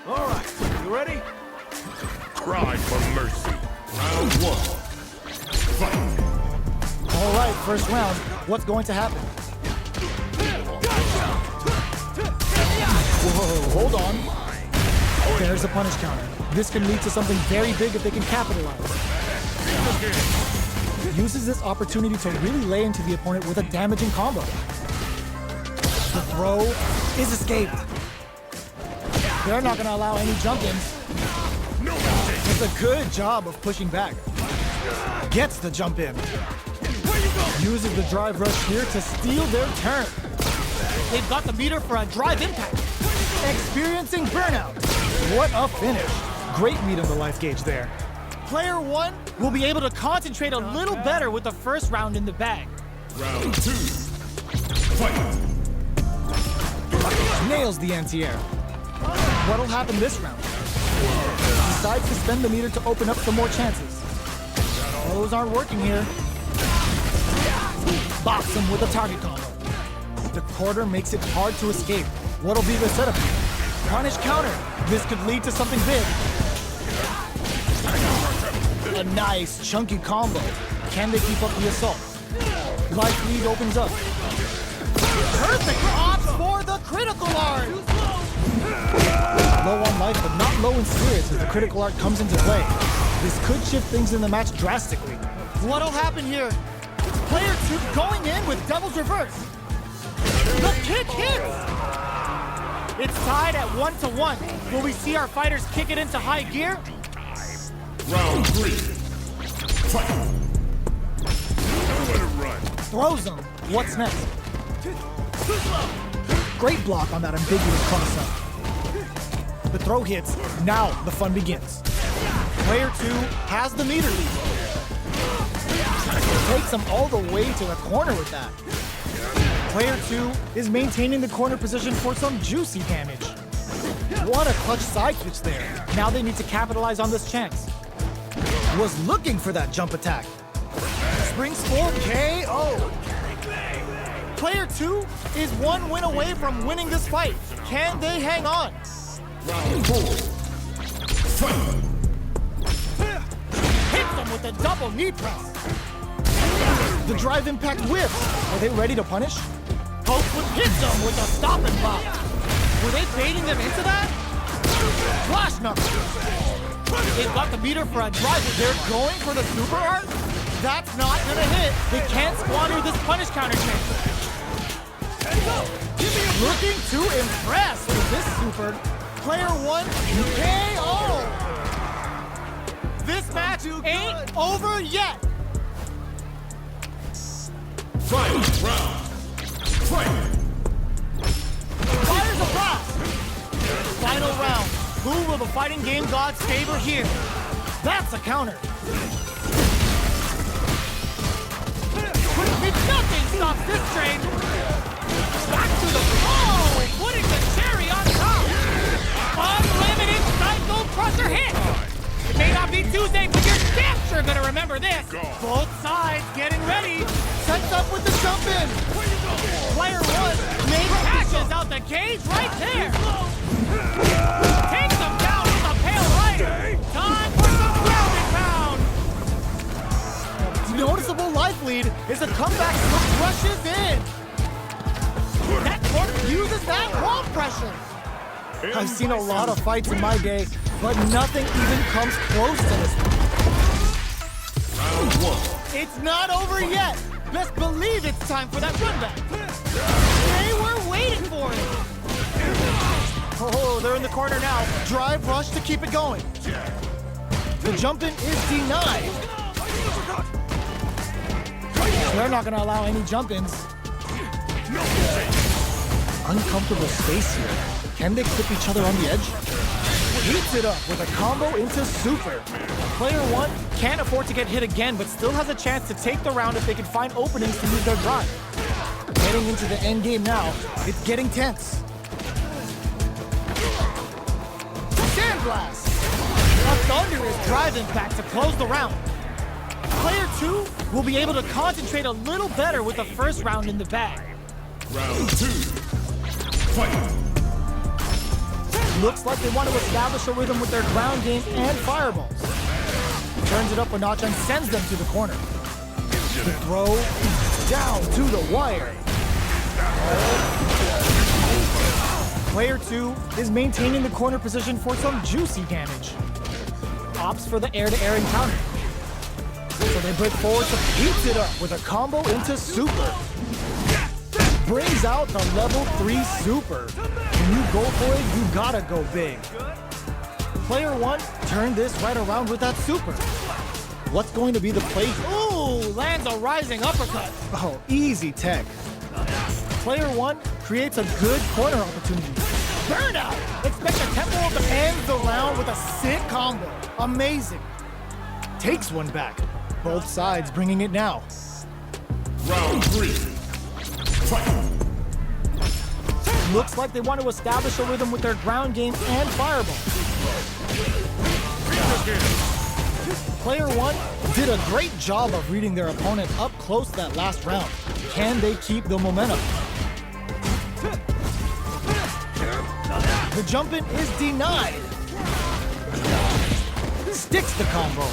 All right, you ready? Cry for mercy. Round one. Fight. All right, first round. What's going to happen? Whoa, hold on. There's a punish counter. This can lead to something very big if they can capitalize. Uses this opportunity to really lay into the opponent with a damaging combo. The throw is escaped. They're not going to allow any jump-ins. Does a good job of pushing back. Gets the jump in. Uses the drive rush here to steal their turn. They've got the meter for a drive impact. Experiencing burnout. What a finish. Great read on the life gauge there. Player one will be able to concentrate a little better with the first round in the bag. Round two. Fight. Nails the anti-air. What'll happen this round? Decides to spend the meter to open up some more chances. Those aren't working here. Box him with a target combo. The quarter makes it hard to escape. What'll be the setup? Punish counter. This could lead to something big. A nice, chunky combo. Can they keep up the assault? Life lead opens up. Perfect opts for the critical art. Low on life, but not low in spirits as the critical art comes into play. This could shift things in the match drastically. What'll happen here? Player two going in with Devil's Reverse. The kick hits! It's tied at 1-1. Will we see our fighters kick it into high gear? Round three. Fight. Nowhere to run. Throws him. What's next? Great block on that ambiguous cross-up. The throw hits. Now the fun begins. Player two has the meter lead. Takes him all the way to the corner with that. Player two is maintaining the corner position for some juicy damage. What a clutch side switch there. Now they need to capitalize on this chance. Was looking for that jump attack. Springs full KO. Player two is one win away from winning this fight. Can they hang on? Round four. Fight. Hits them with a double knee press. The drive impact whiffs. Are they ready to punish? Poke would hit them with a stop and pop. Were they baiting them into that? Flash knuckle. They've got the meter for a drive. They're going for the super art? That's not gonna hit. They can't squander this punish counter chance. Looking to impress with this super. Player one, KO. This match ain't over yet. Final round. Fight. Fires a blast. Final round. Who will the fighting game gods favor here? That's a counter. Nothing stops this train. Back to the putting the cherry on top. Unlimited cycle crusher hit. It may not be Tuesday, but you're damn sure gonna remember this. Both sides getting ready. Sets up with the jump in. Player one cashes out the cage right there. Takes them down with a pale rider. Time for some ground and pound. Noticeable life lead is a comeback that rushes in. That corner uses that wall pressure. I've seen a lot of fights in my day, but nothing even comes close to this one. Round one. It's not over yet. Best believe it's time for that run back. They were waiting for it. Oh, they're in the corner now. Drive rush to keep it going. The jump in is denied. They're not going to allow any jump ins. Uncomfortable space here. Can they clip each other on the edge? Heats it up with a combo into super. Player one can't afford to get hit again, but still has a chance to take the round if they can find openings to use their drive. Getting into the end game now, it's getting tense. Sandblast! A thunderous drive impact to close the round. Player two will be able to concentrate a little better with the first round in the bag. Round two. Fight. Looks like they want to establish a rhythm with their ground game and fireballs. Turns it up a notch and sends them to the corner. The throw down to the wire. Player 2 is maintaining the corner position for some juicy damage. Opts for the air-to-air encounter. So they break forward to heats it up with a combo into super. Brings out the level 3 super. When you go for it, you gotta go big. Player 1 turned this right around with that super. What's going to be the play? Ooh, lands a rising uppercut. Oh, easy tech. Player 1 creates a good corner opportunity. Burnout! Expect a tempo to end the round with a sick combo. Amazing. Takes one back. Both sides bringing it now. Round 3. Fight. Looks like they want to establish a rhythm with their ground game and fireball. Player 1 did a great job of reading their opponent up close that last round. Can they keep the momentum? The jump in is denied. Sticks the combo.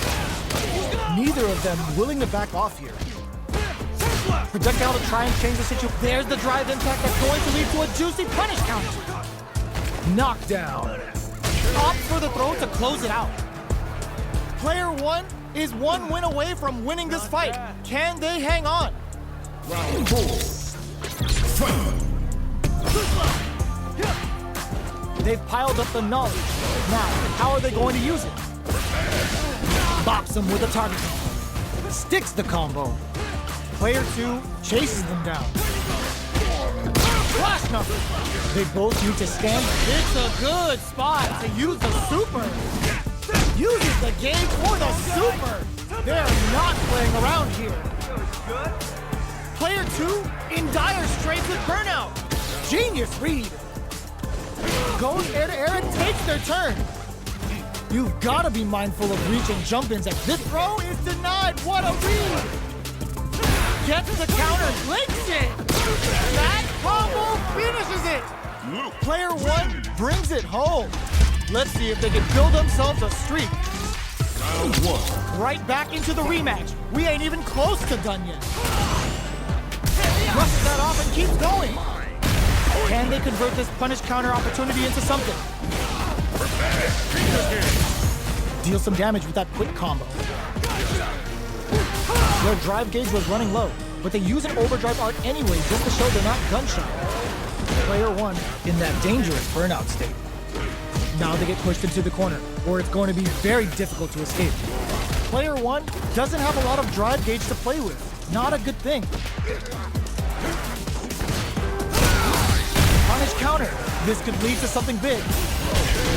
Neither of them willing to back off here. Projectile to try and change the situation. There's the drive impact that's going to lead to a juicy punish counter. Knockdown. Opt for the throw to close it out. Player 1 is one win away from winning this fight. Can they hang on? Round 4. Fight. They've piled up the knowledge. Now, how are they going to use it? Bops them with a target combo. Sticks the combo. Player 2 chases them down. Flash number. They both need to stand. It's a good spot to use the super. Uses the gauge for the super. They're not playing around here. Player 2 in dire straits with burnout. Genius read. Goes air-to-air and takes their turn. You've got to be mindful of reach and jump-ins, and this throw is denied. What a read! Gets the counter, links it! That combo finishes it! Player 1 brings it home. Let's see if they can build themselves a streak. Round 1. Right back into the rematch. We ain't even close to done yet. Brushes that off and keeps going. Can they convert this punish counter opportunity into something? Deal some damage with that quick combo. Their drive gauge was running low, but they use an overdrive art anyway just to show they're not gun-shy. Player 1 in that dangerous burnout state. Now they get pushed into the corner, where it's going to be very difficult to escape. Player 1 doesn't have a lot of drive gauge to play with. Not a good thing. Punish counter. This could lead to something big.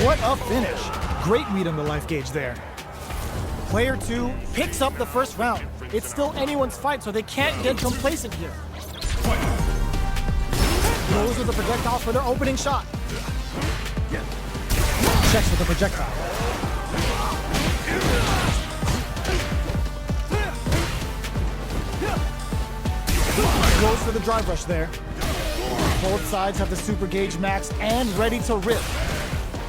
What a finish. Great read on the life gauge there. Player 2 picks up the first round. It's still anyone's fight, so they can't get complacent here. Goes with the projectile for their opening shot. Checks with the projectile. Goes for the drive rush there. Both sides have the super gauge max and ready to rip.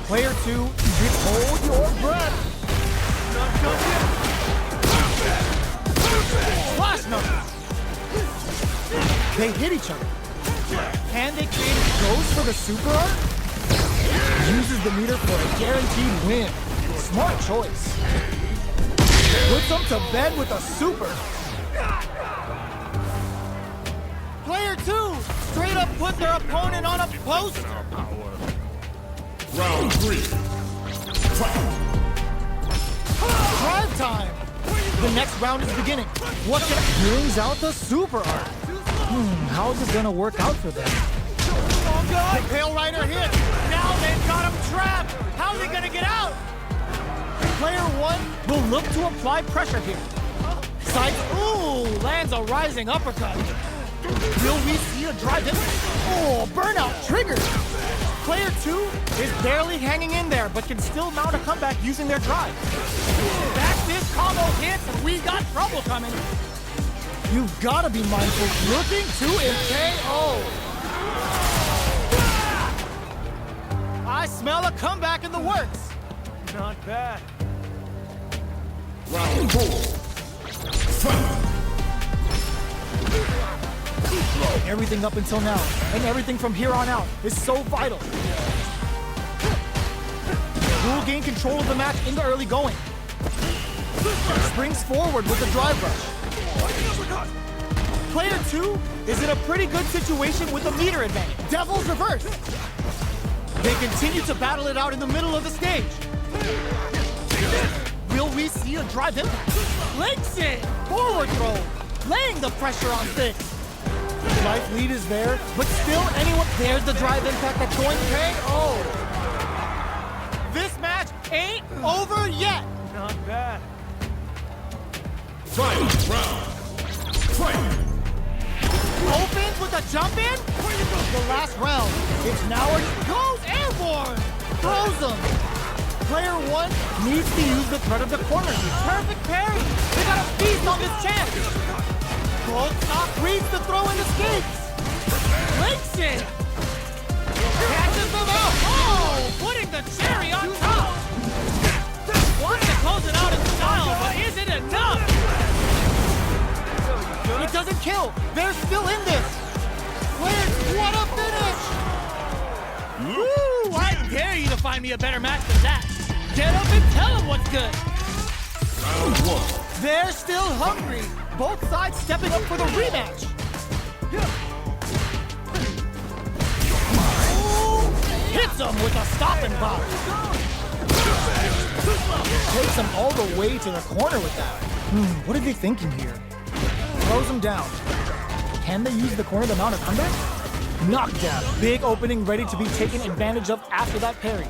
Player 2, hold your breath. Flash numbers. They hit each other. Can they create a ghost for the super art? Uses the meter for a guaranteed win. Smart choice. Puts them to bed with a super. Player 2 straight up put their opponent on a poster. Round 3. Fight. Drive time. The next round is beginning. What brings out the super art? How is this gonna work out for them? The Pale Rider hit. Now they've got him trapped. How are they gonna get out? Player 1 will look to apply pressure here. Side, lands a rising uppercut. Will we see a drive in? Burnout triggered. Player 2 is barely hanging in there, but can still mount a comeback using their drive. Back this combo hits, and we got trouble coming. You've got to be mindful. Looking to KO. I smell a comeback in the works. Not bad. Round 4. Fight. Everything up until now, and everything from here on out, is so vital. Will gain control of the match in the early going. Springs forward with the drive rush. Player 2 is in a pretty good situation with a meter advantage. Devil's reverse. They continue to battle it out in the middle of the stage. Will we see a drive impact? Links it! Forward throw! Laying the pressure on Thick. Life lead is there, but still anyone... There's the drive impact that's going to pay. Oh! This match ain't over yet! Not bad. Final round. Fight. Opens with a jump in? The last round. It's now or goes airborne! Throws him! Player 1 needs to use the threat of the corner. Perfect parry! They got a feast on this chance! Gold stop reads the throw and escapes! Links it! Catches them out! Oh! Putting the cherry on top! Wants to close it out in style, but is it enough? It doesn't kill! They're still in this! Players, what a finish! Woo! I dare you to find me a better match than that! Get up and tell them what's good! Round 1. They're still hungry! Both sides stepping up for the rematch! Ooh, hits him with a stopping block! Takes him all the way to the corner with that. What are they thinking here? Throws him down. Can they use the corner to mount a comeback? Knockdown. Big opening ready to be taken advantage of after that parry.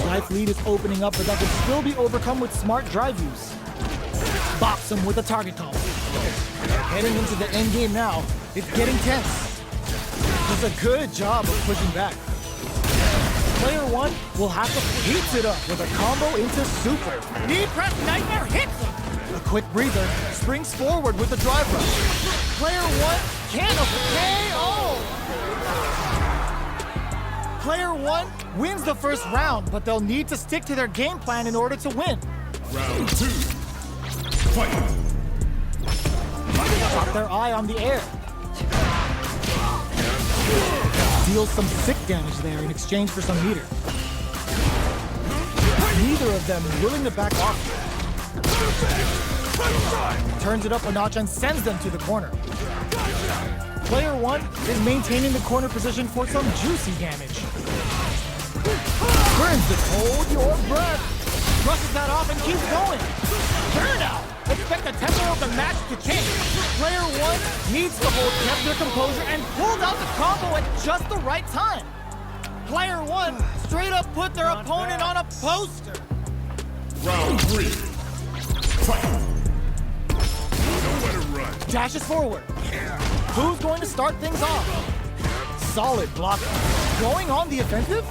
Life lead is opening up, but that could still be overcome with smart drive use. Bops him with a target combo. Heading into the end game now, it's getting tense. Does a good job of pushing back. Player 1 will have to heat it up with a combo into super. Knee press nightmare hits him. A quick breather, springs forward with the drive rush. Player 1 can't KO! Player 1 wins the first round, but they'll need to stick to their game plan in order to win. Round 2. Fight. Got their eye on the air. Deals some sick damage there in exchange for some meter. Neither of them willing to back off. Turns it up a notch and sends them to the corner. Player 1 is maintaining the corner position for some juicy damage. Burns the cold your breath. Brushes that off and keeps going. Burnout. Expect the tempo of the match to change. Player 1 needs to hold their composure and pulled out the combo at just the right time. Player 1 straight up put their opponent on a poster. Round 3. Fight. Nowhere to run. Dashes forward. Who's going to start things off? Solid block. Going on the offensive?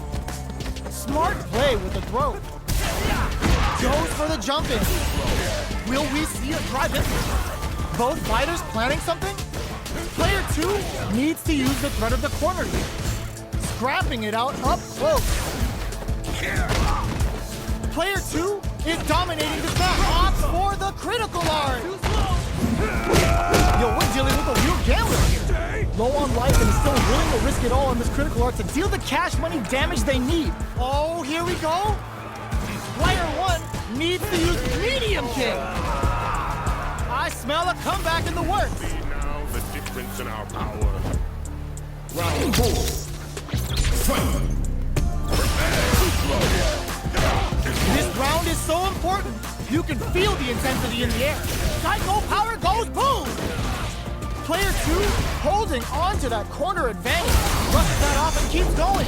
Smart play with the throw. Goes for the jump in. Will we see a drive in? Both fighters planning something? Player 2 needs to use the threat of the corner here. Scrapping it out up close. Player 2 is dominating this match. Opts for the critical art. Yo, we're dealing with a real gambler here. Low on life and is still willing to risk it all on this critical art to deal the cash money damage they need. Oh, here we go. Player 1 needs to use medium kick. I smell a comeback in the works. See now the difference in our power. Round 4. Fight. This round is so important. You can feel the intensity in the air. Psycho power goes boom. Player 2 holding on to that corner advantage. Brushes that off and keeps going.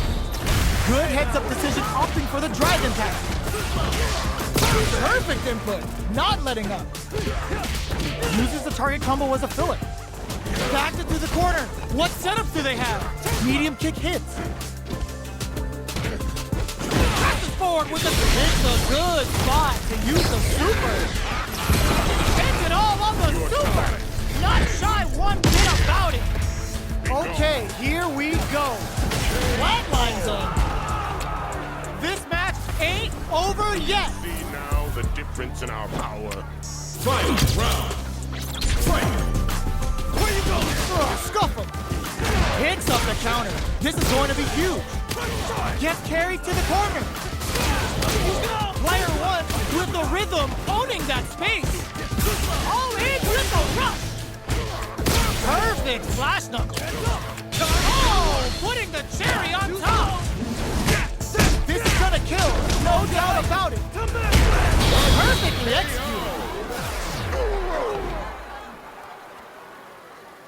Good heads-up decision, opting for the drive impact. Perfect input, not letting up. Uses the target combo as a filler. Backed it through the corner. What setups do they have? Medium kick hits. Passes forward with the... It's a good spot to use the super. Hits it all on the super. Not shy one bit about it. Okay, here we go. Flatlines him. This match ain't over yet. See now the difference in our power. Final round. Fight! Where you going? Scuff him. Picks up the counter. This is going to be huge. Gets carried to the corner. Player one with the rhythm, owning that space. All in with the rush. Perfect flash knuckle. Oh, putting the cherry on top. This is gonna kill, no doubt about it. Perfectly executed.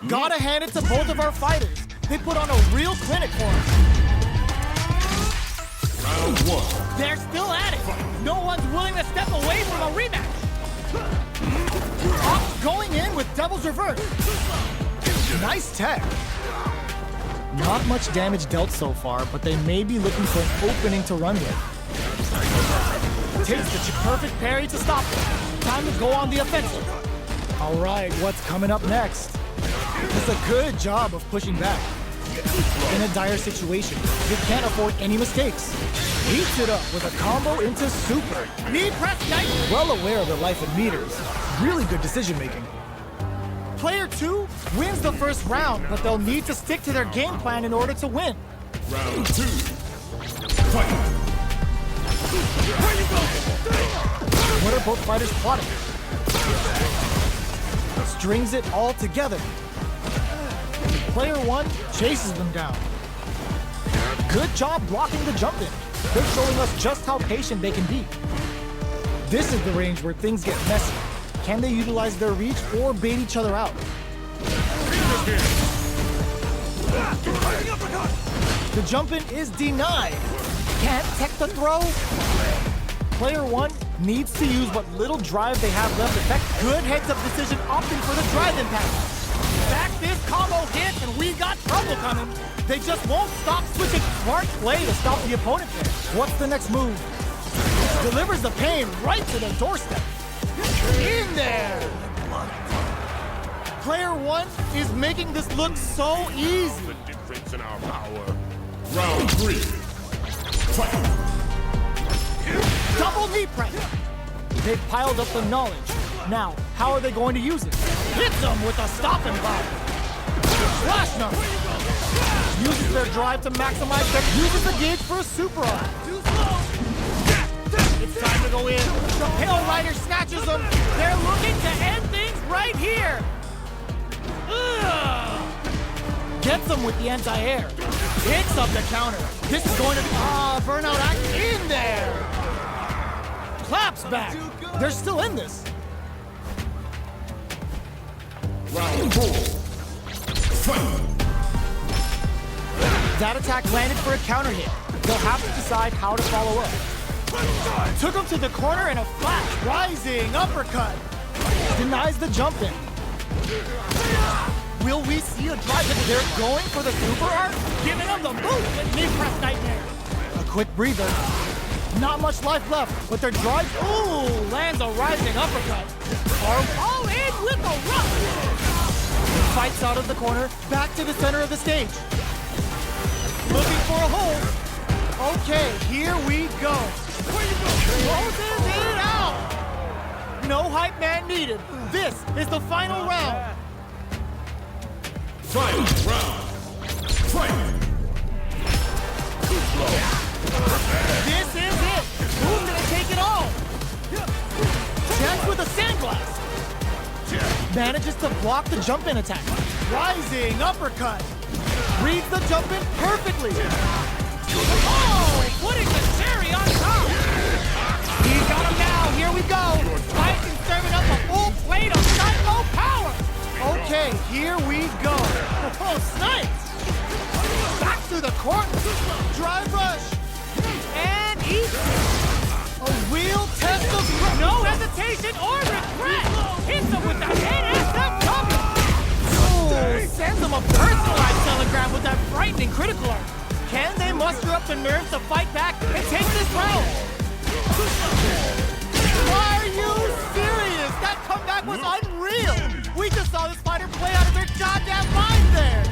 Gotta hand it to both of our fighters. They put on a real clinic for us. Round one. They're still at it. No one's willing to step away from a rematch. Going in with Devil's Reverse. Nice tech. Not much damage dealt so far, but they may be looking for an opening to run with. Takes the perfect parry to stop it. Time to go on the offensive. All right, what's coming up next? Does a good job of pushing back. In a dire situation, you can't afford any mistakes. Heats it up with a combo into super. Knee press night. Well aware of their life and meters. Really good decision making. Player two wins the first round, but they'll need to stick to their game plan in order to win. Round two. Fight! Where you going? What are both fighters plotting? Strings it all together. Player one chases them down. Good job blocking the jump in. They're showing us just how patient they can be. This is the range where things get messy. Can they utilize their reach or bait each other out? The jump in is denied. Can't tech the throw. Player one needs to use what little drive they have left. Effect good heads-up decision, opting for the drive impact. Back this combo hit, and we got trouble coming. They just won't stop switching. Smart play to stop the opponent there. What's the next move? Delivers the pain right to their doorstep. In there! Player one is making this look so easy. The difference in our power. Round three. Fight! Double knee press. They've piled up the knowledge. Now, how are they going to use it? Hits them with a stop and block. Flash knuckle. Uses their drive to maximize their... Uses the gauge for a super arm. It's time to go in. The Pale Rider snatches them. They're looking to end things right here. Ugh. Gets them with the anti-air. Picks up the counter. This is going to be... burnout act in there. Claps back. They're still in this. Round four. Fight! That attack landed for a counter hit. They'll have to decide how to follow up. Took him to the corner and a flash. Rising uppercut. Denies the jump in. Will we see a drive? They're going for the super arm, giving them the boot with knee press nightmare. A quick breather. Not much life left, but their drive, lands a rising uppercut. Arm all in with a rush. Fights out of the corner, back to the center of the stage. Looking for a hold. Okay, here we go. Closes it out. No hype man needed. This is the final round. Final round. Fight! This is it. Who's gonna take it all? Chance with a sandblast. Manages to block the jump-in attack. Rising uppercut. Reads the jump-in perfectly. Oh, putting the cherry on top. He got him now. Here we go. Bison serving up a full plate of psycho power. Okay, here we go. Oh, snipes. Back to the corner. Drive rush. And eat. A real test of no hesitation or regret. Hits him with the NSF cover. Oh, sends him a personalized telegram with that frightening critical arm. Can they muster up the nerve to fight back and take this round? Are you serious? That comeback was unreal. We just saw this fighter play out of their goddamn mind there.